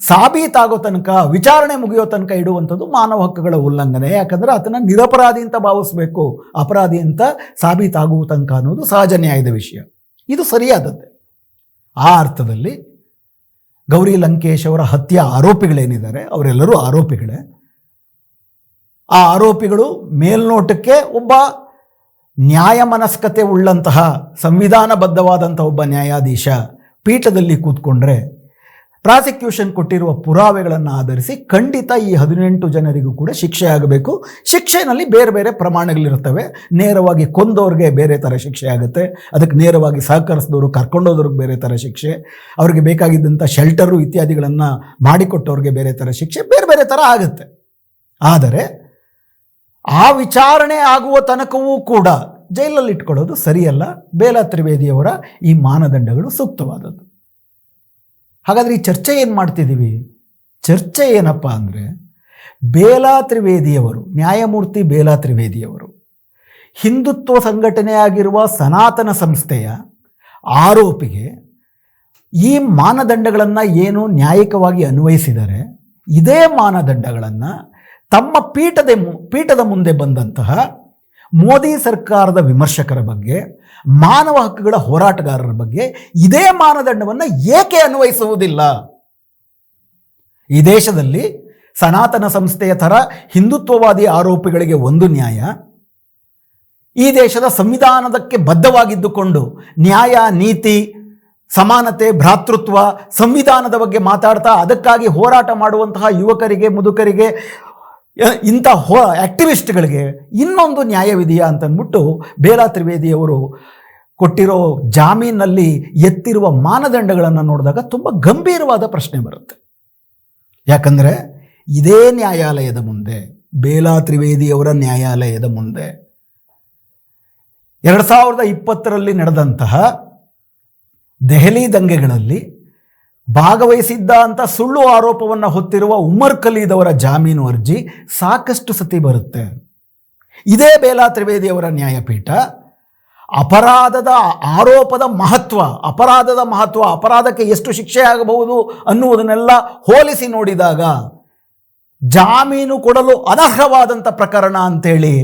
ಸಾಬೀತಾಗೋ ತನಕ, ವಿಚಾರಣೆ ಮುಗಿಯೋ ತನಕ ಇಡುವಂಥದ್ದು ಮಾನವ ಹಕ್ಕುಗಳ ಉಲ್ಲಂಘನೆ. ಯಾಕಂದರೆ ಅದನ್ನು ನಿರಪರಾಧಿ ಅಂತ ಭಾವಿಸಬೇಕು, ಅಪರಾಧಿ ಅಂತ ಸಾಬೀತಾಗುವ ತನಕ ಅನ್ನೋದು ಸಹಜ ನ್ಯಾಯದ ವಿಷಯ. ಇದು ಸರಿಯಾದದ್ದೇ. ಆ ಅರ್ಥದಲ್ಲಿ ಗೌರಿ ಲಂಕೇಶ್ ಅವರ ಹತ್ಯೆ ಆರೋಪಿಗಳೇನಿದ್ದಾರೆ ಅವರೆಲ್ಲರೂ ಆರೋಪಿಗಳೇ. ಆ ಆರೋಪಿಗಳು ಮೇಲ್ನೋಟಕ್ಕೆ ಒಬ್ಬ ನ್ಯಾಯ ಮನಸ್ಕತೆ ಉಳ್ಳಂತಹ ಸಂವಿಧಾನಬದ್ಧವಾದಂಥ ಒಬ್ಬ ನ್ಯಾಯಾಧೀಶ ಪೀಠದಲ್ಲಿ ಕೂತ್ಕೊಂಡ್ರೆ ಪ್ರಾಸಿಕ್ಯೂಷನ್ ಕೊಟ್ಟಿರುವ ಪುರಾವೆಗಳನ್ನು ಆಧರಿಸಿ ಖಂಡಿತ ಈ 18 ಜನರಿಗೂ ಕೂಡ ಶಿಕ್ಷೆ ಆಗಬೇಕು. ಶಿಕ್ಷೆಯಲ್ಲಿ ಬೇರೆ ಬೇರೆ ಪ್ರಮಾಣಗಳಿರ್ತವೆ. ನೇರವಾಗಿ ಕೊಂದವ್ರಿಗೆ ಬೇರೆ ಥರ ಶಿಕ್ಷೆ ಆಗುತ್ತೆ, ಅದಕ್ಕೆ ನೇರವಾಗಿ ಸಹಕರಿಸಿದವರು ಕರ್ಕೊಂಡೋದ್ರಿಗೆ ಬೇರೆ ಥರ ಶಿಕ್ಷೆ, ಅವ್ರಿಗೆ ಬೇಕಾಗಿದ್ದಂಥ ಶೆಲ್ಟರು ಇತ್ಯಾದಿಗಳನ್ನು ಮಾಡಿಕೊಟ್ಟವ್ರಿಗೆ ಬೇರೆ ಥರ ಶಿಕ್ಷೆ, ಬೇರೆ ಬೇರೆ ಥರ ಆಗುತ್ತೆ. ಆದರೆ ಆ ವಿಚಾರಣೆ ಆಗುವ ತನಕವೂ ಕೂಡ ಜೈಲಲ್ಲಿ ಇಟ್ಕೊಳ್ಳೋದು ಸರಿಯಲ್ಲ. ಬೇಲಾ ತ್ರಿವೇದಿಯವರ ಈ ಮಾನದಂಡಗಳು ಸೂಕ್ತವಾದದ್ದು. ಹಾಗಾದರೆ ಈ ಚರ್ಚೆ ಏನು ಮಾಡ್ತಿದ್ದೀವಿ? ಚರ್ಚೆ ಏನಪ್ಪ ಅಂದರೆ, ಬೇಲಾ ತ್ರಿವೇದಿಯವರು, ನ್ಯಾಯಮೂರ್ತಿ ಬೇಲಾ ತ್ರಿವೇದಿಯವರು ಹಿಂದುತ್ವ ಸಂಘಟನೆಯಾಗಿರುವ ಸನಾತನ ಸಂಸ್ಥೆಯ ಆರೋಪಿಗೆ ಈ ಮಾನದಂಡಗಳನ್ನು ಏನು ನ್ಯಾಯಿಕವಾಗಿ ಅನ್ವಯಿಸಿದರೆ, ಇದೇ ಮಾನದಂಡಗಳನ್ನು ತಮ್ಮ ಪೀಠದ ಮುಂದೆ ಬಂದಂತಹ ಮೋದಿ ಸರ್ಕಾರದ ವಿಮರ್ಶಕರ ಬಗ್ಗೆ, ಮಾನವ ಹಕ್ಕುಗಳ ಹೋರಾಟಗಾರರ ಬಗ್ಗೆ ಇದೇ ಮಾನದಂಡವನ್ನು ಏಕೆ ಅನ್ವಯಿಸುವುದಿಲ್ಲ? ಈ ದೇಶದಲ್ಲಿ ಸನಾತನ ಸಂಸ್ಥೆಯ ಥರ ಹಿಂದುತ್ವವಾದಿ ಆರೋಪಿಗಳಿಗೆ ಒಂದು ನ್ಯಾಯ, ಈ ದೇಶದ ಸಂವಿಧಾನದಕ್ಕೆ ಬದ್ಧವಾಗಿದ್ದುಕೊಂಡು ನ್ಯಾಯ, ನೀತಿ, ಸಮಾನತೆ, ಭ್ರಾತೃತ್ವ, ಸಂವಿಧಾನದ ಬಗ್ಗೆ ಮಾತಾಡ್ತಾ ಅದಕ್ಕಾಗಿ ಹೋರಾಟ ಮಾಡುವಂತಹ ಯುವಕರಿಗೆ, ಮುದುಕರಿಗೆ, ಇಂಥ ಆ್ಯಕ್ಟಿವಿಸ್ಟ್ಗಳಿಗೆ ಇನ್ನೊಂದು ನ್ಯಾಯವಿದೆಯಾ ಅಂತಂದ್ಬಿಟ್ಟು ಬೇಲಾ ತ್ರಿವೇದಿಯವರು ಕೊಟ್ಟಿರೋ ಜಾಮೀನಲ್ಲಿ ಎತ್ತಿರುವ ಮಾನದಂಡಗಳನ್ನು ನೋಡಿದಾಗ ತುಂಬ ಗಂಭೀರವಾದ ಪ್ರಶ್ನೆ ಬರುತ್ತೆ. ಯಾಕಂದರೆ ಇದೇ ನ್ಯಾಯಾಲಯದ ಮುಂದೆ, ಬೇಲಾ ತ್ರಿವೇದಿಯವರ ನ್ಯಾಯಾಲಯದ ಮುಂದೆ 2020ರಲ್ಲಿ ನಡೆದಂತಹ ದೆಹಲಿ ದಂಗೆಗಳಲ್ಲಿ ಭಾಗವಹಿಸಿದ್ದ ಅಂತ ಸುಳ್ಳು ಆರೋಪವನ್ನು ಹೊತ್ತಿರುವ ಉಮರ್ ಖಲೀದ್ ಅವರ ಜಾಮೀನು ಅರ್ಜಿ ಸಾಕಷ್ಟು ಸತಿ ಬರುತ್ತೆ. ಇದೇ ಬೇಲಾ ತ್ರಿವೇದಿಯವರ ನ್ಯಾಯಪೀಠ ಅಪರಾಧದ ಮಹತ್ವ, ಅಪರಾಧಕ್ಕೆ ಎಷ್ಟು ಶಿಕ್ಷೆ ಆಗಬಹುದು ಅನ್ನುವುದನ್ನೆಲ್ಲ ಹೋಲಿಸಿ ನೋಡಿದಾಗ ಜಾಮೀನು ಕೊಡಲು ಅನರ್ಹವಾದಂಥ ಪ್ರಕರಣ ಅಂತೇಳಿ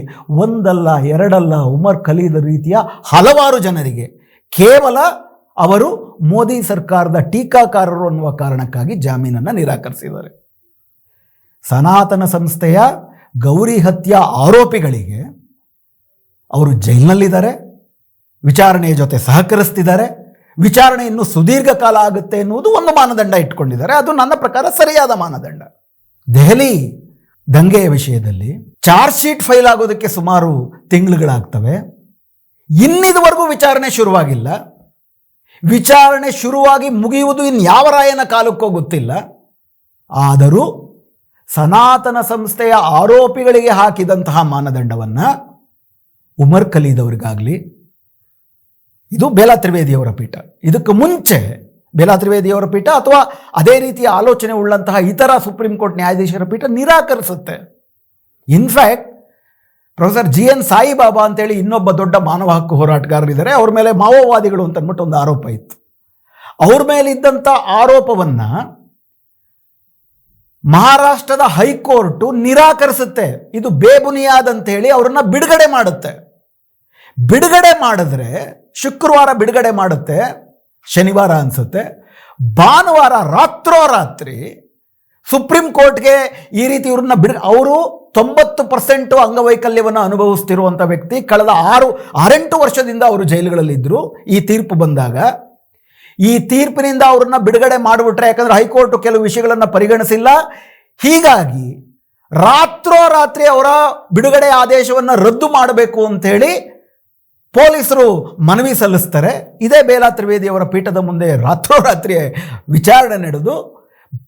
ಒಂದಲ್ಲ ಎರಡಲ್ಲ ಉಮರ್ ಖಲೀದ್ ರೀತಿಯ ಹಲವಾರು ಜನರಿಗೆ ಕೇವಲ ಅವರು ಮೋದಿ ಸರ್ಕಾರದ ಟೀಕಾಕಾರರು ಅನ್ನುವ ಕಾರಣಕ್ಕಾಗಿ ಜಾಮೀನನ್ನು ನಿರಾಕರಿಸಿದ್ದಾರೆ. ಸನಾತನ ಸಂಸ್ಥೆಯ ಗೌರಿ ಹತ್ಯೆ ಆರೋಪಿಗಳಿಗೆ ಅವರು ಜೈಲಿನಲ್ಲಿದ್ದಾರೆ, ವಿಚಾರಣೆಯ ಜೊತೆ ಸಹಕರಿಸ್ತಿದ್ದಾರೆ, ವಿಚಾರಣೆ ಇನ್ನೂ ಸುದೀರ್ಘ ಕಾಲ ಆಗುತ್ತೆ ಎನ್ನುವುದು ಒಂದು ಮಾನದಂಡ ಇಟ್ಕೊಂಡಿದ್ದಾರೆ. ಅದು ನನ್ನ ಪ್ರಕಾರ ಸರಿಯಾದ ಮಾನದಂಡ. ದೆಹಲಿ ದಂಗೆಯ ವಿಷಯದಲ್ಲಿ ಚಾರ್ಜ್ ಶೀಟ್ ಫೈಲ್ ಆಗೋದಕ್ಕೆ ಸುಮಾರು ತಿಂಗಳುಗಳಾಗ್ತವೆ. ಇನ್ನಿದುವರೆಗೂ ವಿಚಾರಣೆ ಶುರುವಾಗಿಲ್ಲ. ವಿಚಾರಣೆ ಶುರುವಾಗಿ ಮುಗಿಯುವುದು ಇನ್ಯಾವ ರಾಯನ ಕಾಲಕ್ಕೋ ಗೊತ್ತಿಲ್ಲ. ಆದರೂ ಸನಾತನ ಸಂಸ್ಥೆಯ ಆರೋಪಿಗಳಿಗೆ ಹಾಕಿದಂತಹ ಮಾನದಂಡವನ್ನು ಉಮರ್ ಖಲೀದ್ ಅವರಿಗಾಗಲಿ, ಇದು ಬೇಲಾ ತ್ರಿವೇದಿಯವರ ಪೀಠ, ಇದಕ್ಕೆ ಮುಂಚೆ ಬೇಲಾ ತ್ರಿವೇದಿಯವರ ಪೀಠ ಅಥವಾ ಅದೇ ರೀತಿಯ ಆಲೋಚನೆ ಉಳ್ಳಂತಹ ಇತರ ಸುಪ್ರೀಂ ಕೋರ್ಟ್ ನ್ಯಾಯಾಧೀಶರ ಪೀಠ ನಿರಾಕರಿಸುತ್ತೆ. ಇನ್ಫ್ಯಾಕ್ಟ್ ಪ್ರೊಫೆಸರ್ GN ಸಾಯಿಬಾಬಾ ಅಂತೇಳಿ ಇನ್ನೊಬ್ಬ ದೊಡ್ಡ ಮಾನವ ಹಕ್ಕು ಹೋರಾಟಗಾರರಿದ್ದಾರೆ. ಅವ್ರ ಮೇಲೆ ಮಾವೋವಾದಿಗಳು ಅಂತ ಅಂದ್ಬಿಟ್ಟು ಒಂದು ಆರೋಪ ಇತ್ತು. ಅವ್ರ ಮೇಲಿದ್ದಂಥ ಆರೋಪವನ್ನು ಮಹಾರಾಷ್ಟ್ರದ ಹೈಕೋರ್ಟು ನಿರಾಕರಿಸುತ್ತೆ. ಇದು ಬೇಬುನಿಯಾದ್ ಅಂತ ಹೇಳಿ ಅವ್ರನ್ನ ಬಿಡುಗಡೆ ಮಾಡುತ್ತೆ. ಬಿಡುಗಡೆ ಮಾಡಿದ್ರೆ ಶುಕ್ರವಾರ ಬಿಡುಗಡೆ ಮಾಡುತ್ತೆ, ಶನಿವಾರ ಅನಿಸುತ್ತೆ. ಭಾನುವಾರ ರಾತ್ರೋರಾತ್ರಿ ಸುಪ್ರೀಂ ಕೋರ್ಟ್ಗೆ ಈ ರೀತಿ ಇವ್ರನ್ನ ಅವರು 90% ಅಂಗವೈಕಲ್ಯವನ್ನು ಅನುಭವಿಸ್ತಿರುವಂಥ ವ್ಯಕ್ತಿ. ಕಳೆದ 6-8 ವರ್ಷದಿಂದ ಅವರು ಜೈಲುಗಳಲ್ಲಿದ್ದರು. ಈ ತೀರ್ಪು ಬಂದಾಗ ಈ ತೀರ್ಪಿನಿಂದ ಅವ್ರನ್ನ ಬಿಡುಗಡೆ ಮಾಡಿಬಿಟ್ರೆ, ಯಾಕಂದರೆ ಹೈಕೋರ್ಟ್ ಕೆಲವು ವಿಷಯಗಳನ್ನು ಪರಿಗಣಿಸಿಲ್ಲ, ಹೀಗಾಗಿ ರಾತ್ರೋರಾತ್ರಿ ಅವರ ಬಿಡುಗಡೆ ಆದೇಶವನ್ನು ರದ್ದು ಮಾಡಬೇಕು ಅಂಥೇಳಿ ಪೊಲೀಸರು ಮನವಿ ಸಲ್ಲಿಸ್ತಾರೆ. ಇದೇ ಬೇಲಾ ತ್ರಿವೇದಿಯವರ ಪೀಠದ ಮುಂದೆ ರಾತ್ರೋರಾತ್ರಿ ವಿಚಾರಣೆ ನಡೆದು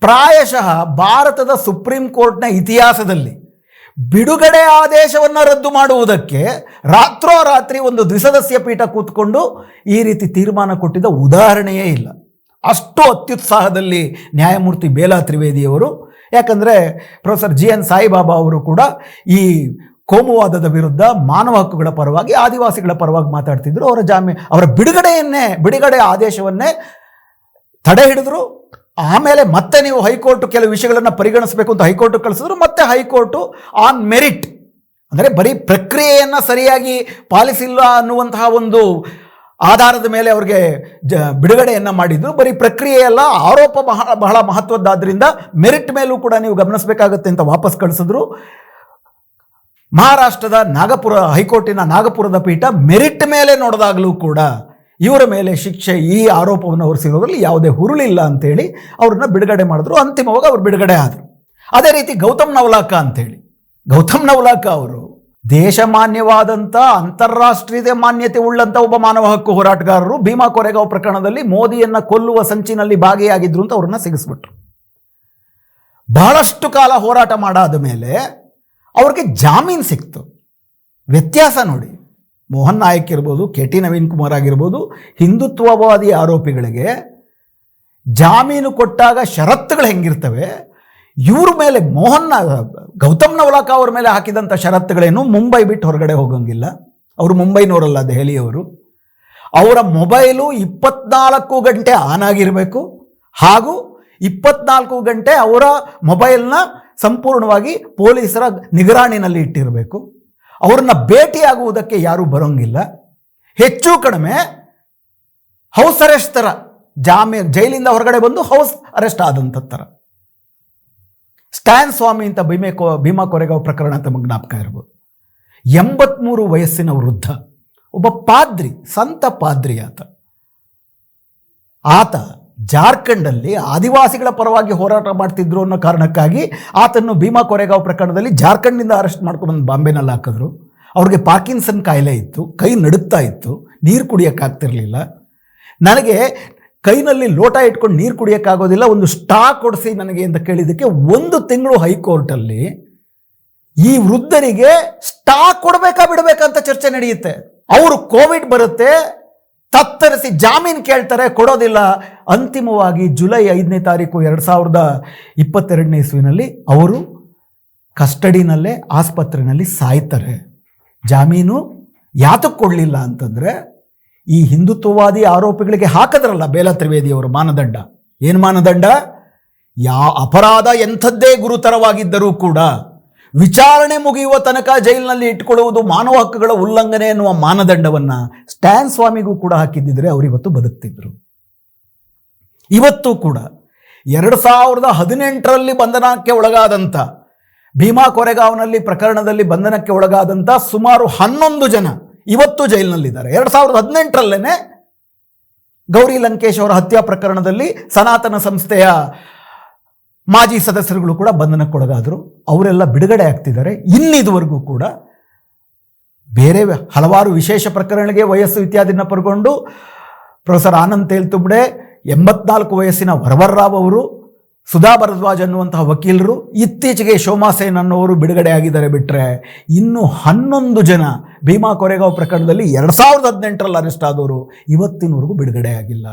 ಪ್ರಾಯಶಃ ಭಾರತದ ಸುಪ್ರೀಂ ಕೋರ್ಟ್ನ ಇತಿಹಾಸದಲ್ಲಿ ಬಿಡುಗಡೆ ಆದೇಶವನ್ನು ರದ್ದು ಮಾಡುವುದಕ್ಕೆ ರಾತ್ರೋರಾತ್ರಿ ಒಂದು ದ್ವಿಸದಸ್ಯ ಪೀಠ ಕೂತ್ಕೊಂಡು ಈ ರೀತಿ ತೀರ್ಮಾನ ಕೊಟ್ಟಿದ್ದ ಉದಾಹರಣೆಯೇ ಇಲ್ಲ. ಅಷ್ಟು ಅತ್ಯುತ್ಸಾಹದಲ್ಲಿ ನ್ಯಾಯಮೂರ್ತಿ ಬೇಲಾ ತ್ರಿವೇದಿಯವರು, ಯಾಕಂದರೆ ಪ್ರೊಫೆಸರ್ GN ಸಾಯಿಬಾಬಾ ಅವರು ಕೂಡ ಈ ಕೋಮುವಾದದ ವಿರುದ್ಧ, ಮಾನವ ಹಕ್ಕುಗಳ ಪರವಾಗಿ, ಆದಿವಾಸಿಗಳ ಪರವಾಗಿ ಮಾತಾಡ್ತಿದ್ರು. ಅವರ ಬಿಡುಗಡೆ ಆದೇಶವನ್ನೇ ತಡೆ ಹಿಡಿದ್ರು. ಆಮೇಲೆ ಮತ್ತೆ ನೀವು ಹೈಕೋರ್ಟ್ ಕೆಲವು ವಿಷಯಗಳನ್ನು ಪರಿಗಣಿಸಬೇಕು ಅಂತ ಹೈಕೋರ್ಟ್ ಕಳಿಸಿದ್ರು. ಮತ್ತೆ ಹೈಕೋರ್ಟು ಆನ್ ಮೆರಿಟ್, ಅಂದರೆ ಬರೀ ಪ್ರಕ್ರಿಯೆಯನ್ನು ಸರಿಯಾಗಿ ಪಾಲಿಸಿಲ್ಲ ಅನ್ನುವಂತಹ ಒಂದು ಆಧಾರದ ಮೇಲೆ ಅವ್ರಿಗೆ ಬಿಡುಗಡೆಯನ್ನು ಮಾಡಿದ್ರು. ಬರೀ ಪ್ರಕ್ರಿಯೆಯಲ್ಲ, ಆರೋಪ ಬಹಳ ಮಹತ್ವದ್ದಾದ್ದರಿಂದ ಮೆರಿಟ್ ಮೇಲೂ ಕೂಡ ನೀವು ಗಮನಿಸಬೇಕಾಗತ್ತೆ ಅಂತ ವಾಪಸ್ ಕಳಿಸಿದ್ರು. ಮಹಾರಾಷ್ಟ್ರದ ಹೈಕೋರ್ಟಿನ ನಾಗಪುರದ ಪೀಠ ಮೆರಿಟ್ ಮೇಲೆ ನೋಡಿದಾಗಲೂ ಕೂಡ ಇವರ ಮೇಲೆ ಶಿಕ್ಷೆ, ಈ ಆರೋಪವನ್ನು ಹೊರಿಸಿರೋದ್ರಲ್ಲಿ ಯಾವುದೇ ಹುರುಳಿಲ್ಲ ಅಂತೇಳಿ ಅವ್ರನ್ನ ಬಿಡುಗಡೆ ಮಾಡಿದ್ರು. ಅಂತಿಮವಾಗಿ ಅವರು ಬಿಡುಗಡೆ ಆದರು. ಅದೇ ರೀತಿ ಗೌತಮ್ ನವಲಾಖಾ ಅಂತೇಳಿ, ಗೌತಮ್ ನವಲಾಖಾ ಅವರು ದೇಶಮಾನ್ಯವಾದಂಥ, ಅಂತಾರಾಷ್ಟ್ರೀಯ ಮಾನ್ಯತೆ ಉಳ್ಳಂಥ ಒಬ್ಬ ಮಾನವ ಹಕ್ಕು ಹೋರಾಟಗಾರರು. ಭೀಮಾ ಕೊರೆಗಾಂವ್ ಪ್ರಕರಣದಲ್ಲಿ ಮೋದಿಯನ್ನು ಕೊಲ್ಲುವ ಸಂಚಿನಲ್ಲಿ ಭಾಗಿಯಾಗಿದ್ರು ಅಂತ ಅವ್ರನ್ನ ಸಿಗಿಸ್ಬಿಟ್ರು. ಬಹಳಷ್ಟು ಕಾಲ ಹೋರಾಟ ಮಾಡಾದ ಮೇಲೆ ಅವ್ರಿಗೆ ಜಾಮೀನು ಸಿಕ್ತು. ವ್ಯತ್ಯಾಸ ನೋಡಿ, ಮೋಹನ್ ನಾಯಕ್ ಇರ್ಬೋದು, KT ನವೀನ್ ಕುಮಾರ್ ಆಗಿರ್ಬೋದು, ಹಿಂದುತ್ವವಾದಿ ಆರೋಪಿಗಳಿಗೆ ಜಾಮೀನು ಕೊಟ್ಟಾಗ ಷರತ್ತುಗಳು ಹೆಂಗಿರ್ತವೆ, ಇವ್ರ ಮೇಲೆ ಗೌತಮ್ ನವಲಾಖಾ ಅವ್ರ ಮೇಲೆ ಹಾಕಿದಂಥ ಷರತ್ತುಗಳೇನು, ಮುಂಬೈ ಬಿಟ್ಟು ಹೊರಗಡೆ ಹೋಗಂಗಿಲ್ಲ, ಅವರು ಮುಂಬೈನವರಲ್ಲ, ದೆಹಲಿಯವರು. ಅವರ ಮೊಬೈಲು 24 ಗಂಟೆ ಆನ್ ಆಗಿರಬೇಕು, ಹಾಗೂ 24 ಗಂಟೆ ಅವರ ಮೊಬೈಲ್ನ ಸಂಪೂರ್ಣವಾಗಿ ಪೊಲೀಸರ ನಿಗರಾಣಿನಲ್ಲಿ ಇಟ್ಟಿರಬೇಕು. ಅವ್ರನ್ನ ಭೇಟಿಯಾಗುವುದಕ್ಕೆ ಯಾರೂ ಬರೋಂಗಿಲ್ಲ. ಹೆಚ್ಚು ಕಡಿಮೆ ಹೌಸ್ ಅರೆಸ್ಟ್ ಥರ, ಜೈಲಿಂದ ಹೊರಗಡೆ ಬಂದು ಹೌಸ್ ಅರೆಸ್ಟ್ ಆದಂಥ ಥರ. ಸ್ಟ್ಯಾನ್ ಸ್ವಾಮಿ ಅಂತ ಭೀಮಾ ಕೊರೆಗಾಂವ್ ಪ್ರಕರಣ ತಮಗೆ ಜ್ಞಾಪಕ ಇರ್ಬೋದು. 83 ವಯಸ್ಸಿನ ವೃದ್ಧ, ಒಬ್ಬ ಪಾದ್ರಿ, ಸಂತ ಪಾದ್ರಿ ಆತ ಜಾರ್ಖಂಡಲ್ಲಿ ಆದಿವಾಸಿಗಳ ಪರವಾಗಿ ಹೋರಾಟ ಮಾಡ್ತಿದ್ರು ಅನ್ನೋ ಕಾರಣಕ್ಕಾಗಿ ಆತನ್ನು ಭೀಮಾ ಕೊರೆಗಾಂವ್ ಪ್ರಕರಣದಲ್ಲಿ ಜಾರ್ಖಂಡ್ನಿಂದ ಅರೆಸ್ಟ್ ಮಾಡ್ಕೊಂಡು ಬಾಂಬೆನಲ್ಲಿ ಹಾಕಿದ್ರು. ಅವ್ರಿಗೆ ಪಾರ್ಕಿನ್ಸನ್ ಕಾಯಿಲೆ ಇತ್ತು, ಕೈ ನಡುಗ್ತಾ ಇತ್ತು, ನೀರು ಕುಡಿಯೋಕ್ಕಾಗ್ತಿರ್ಲಿಲ್ಲ. ನನಗೆ ಕೈನಲ್ಲಿ ಲೋಟ ಇಟ್ಕೊಂಡು ನೀರು ಕುಡಿಯೋಕ್ಕಾಗೋದಿಲ್ಲ, ಒಂದು ಸ್ಟಾ ಕೊಡಿಸಿ ನನಗೆ ಅಂತ ಕೇಳಿದ್ದಕ್ಕೆ 1 ತಿಂಗಳು ಹೈಕೋರ್ಟಲ್ಲಿ ಈ ವೃದ್ಧರಿಗೆ ಸ್ಟಾ ಕೊಡಬೇಕಾ ಬಿಡಬೇಕಂತ ಚರ್ಚೆ ನಡೆಯುತ್ತೆ. ಅವರು ಕೋವಿಡ್ ಬರುತ್ತೆ, ತತ್ತರಿಸಿ ಜಾಮೀನು ಕೇಳ್ತಾರೆ, ಕೊಡೋದಿಲ್ಲ. ಅಂತಿಮವಾಗಿ ಜುಲೈ 5ನೇ ತಾರೀಕು 2022ನೇ ಇಸ್ವಿನಲ್ಲಿ ಅವರು ಕಸ್ಟಡಿನಲ್ಲೇ ಆಸ್ಪತ್ರೆಯಲ್ಲಿ ಸಾಯ್ತಾರೆ. ಜಾಮೀನು ಯಾತಕ್ಕೆ ಕೊಡಲಿಲ್ಲ ಅಂತಂದರೆ, ಈ ಹಿಂದುತ್ವವಾದಿ ಆರೋಪಿಗಳಿಗೆ ಹಾಕಿದ್ರಲ್ಲ ಬೇಲಾ ತ್ರಿವೇದಿಯವರು ಮಾನದಂಡ. ಏನು ಮಾನದಂಡ? ಅಪರಾಧ ಎಂಥದ್ದೇ ಗುರುತರವಾಗಿದ್ದರೂ ಕೂಡ ವಿಚಾರಣೆ ಮುಗಿಯುವ ತನಕ ಜೈಲಿನಲ್ಲಿ ಇಟ್ಕೊಳ್ಳುವುದು ಮಾನವ ಹಕ್ಕುಗಳ ಉಲ್ಲಂಘನೆ ಎನ್ನುವ ಮಾನದಂಡವನ್ನು ಸ್ಟ್ಯಾನ್ ಸ್ವಾಮಿಗೂ ಕೂಡ ಹಾಕಿದ್ದಿದ್ರೆ ಅವರಿವತ್ತು ಬದುಕ್ತಿದ್ರು. ಇವತ್ತು ಕೂಡ 2018ರಲ್ಲಿ ಬಂಧನಕ್ಕೆ ಒಳಗಾದಂಥ, ಭೀಮಾ ಕೊರೆಗಾಂವ್ನಲ್ಲಿ ಪ್ರಕರಣದಲ್ಲಿ ಬಂಧನಕ್ಕೆ ಒಳಗಾದಂಥ ಸುಮಾರು 11 ಜನ ಇವತ್ತು ಜೈಲಿನಲ್ಲಿದ್ದಾರೆ. 2018ರಲ್ಲೇ ಗೌರಿ ಲಂಕೇಶ್ ಅವರ ಹತ್ಯಾ ಪ್ರಕರಣದಲ್ಲಿ ಸನಾತನ ಸಂಸ್ಥೆಯ ಮಾಜಿ ಸದಸ್ಯರುಗಳು ಕೂಡ ಬಂಧನಕ್ಕೊಳಗಾದರು. ಅವರೆಲ್ಲ ಬಿಡುಗಡೆ ಆಗ್ತಿದ್ದಾರೆ. ಇನ್ನಿದುವರೆಗೂ ಕೂಡ ಬೇರೆ ಹಲವಾರು ವಿಶೇಷ ಪ್ರಕರಣಗಳಿಗೆ ವಯಸ್ಸು ಇತ್ಯಾದಿನ ಪಡ್ಕೊಂಡು ಪ್ರೊಫೆಸರ್ ಆನಂದ್ ತೇಲ್ತುಂಬಡೆ, 84 ವಯಸ್ಸಿನ ವರವರ್ ರಾವ್ ಅವರು, ಸುಧಾ ಭರದ್ವಾಜ್ ಅನ್ನುವಂತಹ ವಕೀಲರು, ಇತ್ತೀಚೆಗೆ ಶೋಮಾ ಸೇನ್ ಅನ್ನೋರು ಬಿಡುಗಡೆ ಆಗಿದ್ದಾರೆ. ಬಿಟ್ಟರೆ ಇನ್ನೂ 11 ಜನ ಭೀಮಾ ಕೊರೆಗಾಂವ್ ಪ್ರಕರಣದಲ್ಲಿ 2018ರಲ್ಲಿ ಅರೆಸ್ಟ್ ಆದವರು ಇವತ್ತಿನವರೆಗೂ ಬಿಡುಗಡೆ ಆಗಿಲ್ಲ.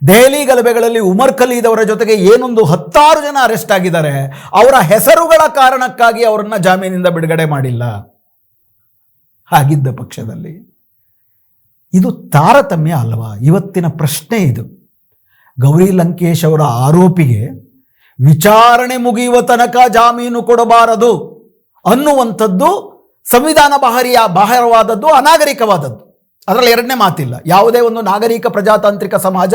ದೆಹಲಿ ಗಲಭೆಗಳಲ್ಲಿ ಉಮರ್ ಖಲೀದ್ ಅವರ ಜೊತೆಗೆ ಏನೊಂದು 10 ಜನ ಅರೆಸ್ಟ್ ಆಗಿದ್ದಾರೆ. ಅವರ ಹೆಸರುಗಳ ಕಾರಣಕ್ಕಾಗಿ ಅವರನ್ನ ಜಾಮೀನಿಂದ ಬಿಡುಗಡೆ ಮಾಡಿಲ್ಲ. ಹಾಗಿದ್ದ ಪಕ್ಷದಲ್ಲಿ ಇದು ತಾರತಮ್ಯ ಅಲ್ವಾ? ಇವತ್ತಿನ ಪ್ರಶ್ನೆ ಇದು. ಗೌರಿ ಲಂಕೇಶ್ ಅವರ ಆರೋಪಿಗೆ ವಿಚಾರಣೆ ಮುಗಿಯುವ ತನಕ ಜಾಮೀನು ಕೊಡಬಾರದು ಅನ್ನುವಂಥದ್ದು ಸಂವಿಧಾನ ಬಾಹಿರವಾದದ್ದು, ಅನಾಗರಿಕವಾದದ್ದು. ಅದರಲ್ಲಿ ಎರಡನೇ ಮಾತಿಲ್ಲ. ಯಾವುದೇ ಒಂದು ನಾಗರಿಕ ಪ್ರಜಾತಾಂತ್ರಿಕ ಸಮಾಜ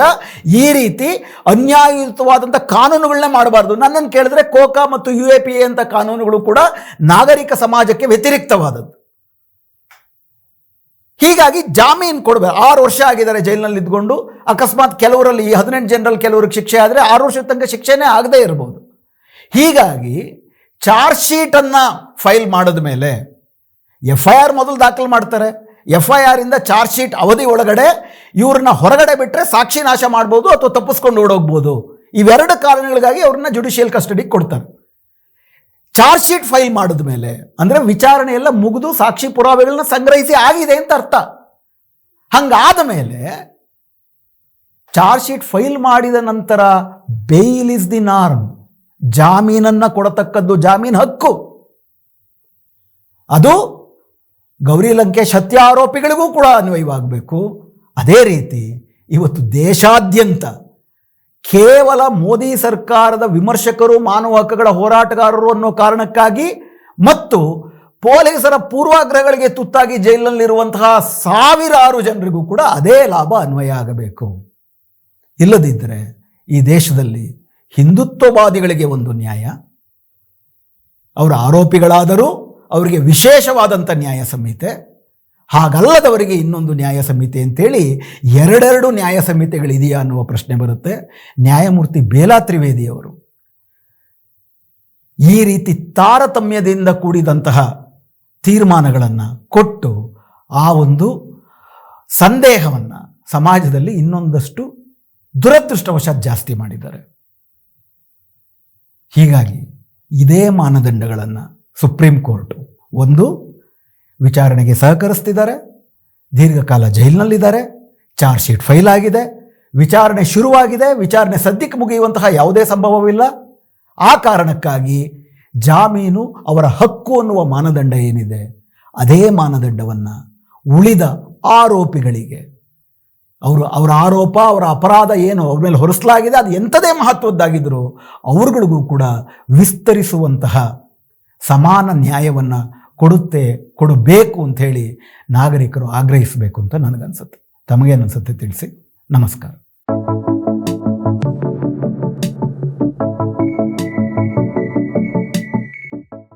ಈ ರೀತಿ ಅನ್ಯಾಯಯುತವಾದಂಥ ಕಾನೂನುಗಳನ್ನೇ ಮಾಡಬಾರ್ದು. ನನ್ನನ್ನು ಕೇಳಿದ್ರೆ ಕೋಕಾ ಮತ್ತು UAPA ಅಂತ ಕಾನೂನುಗಳು ಕೂಡ ನಾಗರಿಕ ಸಮಾಜಕ್ಕೆ ವ್ಯತಿರಿಕ್ತವಾದದ್ದು. ಹೀಗಾಗಿ ಜಾಮೀನು ಕೊಡಬೇಕು. 6 ವರ್ಷ ಆಗಿದ್ದಾರೆ ಜೈಲಿನಲ್ಲಿ ಇದ್ಕೊಂಡು. ಅಕಸ್ಮಾತ್ ಕೆಲವರಲ್ಲಿ 18 ಜನರಲ್ಲಿ ಕೆಲವ್ರಿಗೆ ಶಿಕ್ಷೆ ಆದರೆ 6 ವರ್ಷದ ತನಕ ಶಿಕ್ಷೆನೇ ಆಗದೇ ಇರಬಹುದು. ಹೀಗಾಗಿ ಚಾರ್ಜ್ ಶೀಟನ್ನು ಫೈಲ್ ಮಾಡಿದ ಮೇಲೆ FIR ಮೊದಲು ದಾಖಲು ಮಾಡ್ತಾರೆ. FIR ಇಂದ ಚಾರ್ಜ್ ಶೀಟ್ ಅವಧಿ ಒಳಗಡೆ ಇವ್ರನ್ನ ಹೊರಗಡೆ ಬಿಟ್ಟರೆ ಸಾಕ್ಷಿ ನಾಶ ಮಾಡ್ಬೋದು ಅಥವಾ ತಪ್ಪಿಸ್ಕೊಂಡು ಓಡೋಗ್ಬೋದು. ಇವೆರಡು ಕಾರಣಗಳಿಗಾಗಿ ಅವ್ರನ್ನ ಜುಡಿಷಿಯಲ್ ಕಸ್ಟಡಿಗೆ ಕೊಡ್ತಾರೆ. ಚಾರ್ಜ್ ಶೀಟ್ ಫೈಲ್ ಮಾಡಿದ ಮೇಲೆ ಅಂದರೆ ವಿಚಾರಣೆ ಎಲ್ಲ ಮುಗಿದು ಸಾಕ್ಷಿ ಪುರಾವೆಗಳನ್ನ ಸಂಗ್ರಹಿಸಿ ಆಗಿದೆ ಅಂತ ಅರ್ಥ. ಹಂಗಾದ ಮೇಲೆ ಚಾರ್ಜ್ ಶೀಟ್ ಫೈಲ್ ಮಾಡಿದ ನಂತರ ಬೇಲ್ ಇಸ್ ದಿ ನಾರ್ಮ್. ಜಾಮೀನನ್ನು ಕೊಡತಕ್ಕದ್ದು ಜಾಮೀನು ಹಕ್ಕು. ಅದು ಗೌರಿ ಲಂಕೇಶ್ ಹತ್ಯೆ ಆರೋಪಿಗಳಿಗೂ ಕೂಡ ಅನ್ವಯವಾಗಬೇಕು. ಅದೇ ರೀತಿ ಇವತ್ತು ದೇಶಾದ್ಯಂತ ಕೇವಲ ಮೋದಿ ಸರ್ಕಾರದ ವಿಮರ್ಶಕರು, ಮಾನವ ಹಕ್ಕುಗಳ ಹೋರಾಟಗಾರರು ಅನ್ನೋ ಕಾರಣಕ್ಕಾಗಿ ಮತ್ತು ಪೊಲೀಸರ ಪೂರ್ವಾಗ್ರಹಗಳಿಗೆ ತುತ್ತಾಗಿ ಜೈಲಿನಲ್ಲಿರುವಂತಹ ಸಾವಿರಾರು ಜನರಿಗೂ ಕೂಡ ಅದೇ ಲಾಭ ಅನ್ವಯ ಆಗಬೇಕು. ಇಲ್ಲದಿದ್ದರೆ ಈ ದೇಶದಲ್ಲಿ ಹಿಂದುತ್ವವಾದಿಗಳಿಗೆ ಒಂದು ನ್ಯಾಯ, ಅವರ ಆರೋಪಿಗಳಾದರೂ ಅವರಿಗೆ ವಿಶೇಷವಾದಂಥ ನ್ಯಾಯ ಸಂಹಿತೆ, ಹಾಗಲ್ಲದವರಿಗೆ ಇನ್ನೊಂದು ನ್ಯಾಯ ಸಂಹಿತೆ ಅಂತೇಳಿ ಎರಡೆರಡು ನ್ಯಾಯ ಸಂಹಿತೆಗಳಿದೆಯಾ ಅನ್ನುವ ಪ್ರಶ್ನೆ ಬರುತ್ತೆ. ನ್ಯಾಯಮೂರ್ತಿ ಬೇಲಾ ತ್ರಿವೇದಿ ಅವರು ಈ ರೀತಿ ತಾರತಮ್ಯದಿಂದ ಕೂಡಿದಂತಹ ತೀರ್ಮಾನಗಳನ್ನು ಕೊಟ್ಟು ಆ ಒಂದು ಸಂದೇಹವನ್ನು ಸಮಾಜದಲ್ಲಿ ಇನ್ನೊಂದಷ್ಟು ದುರದೃಷ್ಟವಶಾತ್ ಜಾಸ್ತಿ ಮಾಡಿದ್ದಾರೆ. ಹೀಗಾಗಿ ಇದೇ ಮಾನದಂಡಗಳನ್ನು ಸುಪ್ರೀಂ ಕೋರ್ಟ್ ಒಂದು ವಿಚಾರಣೆಗೆ ಸಹಕರಿಸ್ತಿದ್ದಾರೆ, ದೀರ್ಘಕಾಲ ಜೈಲಿನಲ್ಲಿದ್ದಾರೆ, ಚಾರ್ಜ್ ಶೀಟ್ ಫೈಲ್ ಆಗಿದೆ, ವಿಚಾರಣೆ ಶುರುವಾಗಿದೆ, ವಿಚಾರಣೆ ಸದ್ಯಕ್ಕೆ ಮುಗಿಯುವಂತಹ ಯಾವುದೇ ಸಂಭವವಿಲ್ಲ. ಆ ಕಾರಣಕ್ಕಾಗಿ ಜಾಮೀನು ಅವರ ಹಕ್ಕು ಅನ್ನುವ ಮಾನದಂಡ ಏನಿದೆ ಅದೇ ಮಾನದಂಡವನ್ನು ಉಳಿದ ಆರೋಪಿಗಳಿಗೆ ಅವರ ಆರೋಪ, ಅವರ ಅಪರಾಧ ಏನು ಅವ್ರ ಮೇಲೆ ಹೊರಿಸಲಾಗಿದೆ ಅದು ಎಂಥದೇ ಮಹತ್ವದ್ದಾಗಿದ್ದರೂ ಅವ್ರಗಳಿಗೂ ಕೂಡ ವಿಸ್ತರಿಸುವಂತಹ ಸಮಾನ ನ್ಯಾಯವನ್ನು ಕೊಡಬೇಕು ಅಂಥೇಳಿ ನಾಗರಿಕರು ಆಗ್ರಹಿಸಬೇಕು ಅಂತ ನನಗನ್ಸುತ್ತೆ. ತಮಗೇನನ್ಸುತ್ತೆ ತಿಳಿಸಿ. ನಮಸ್ಕಾರ.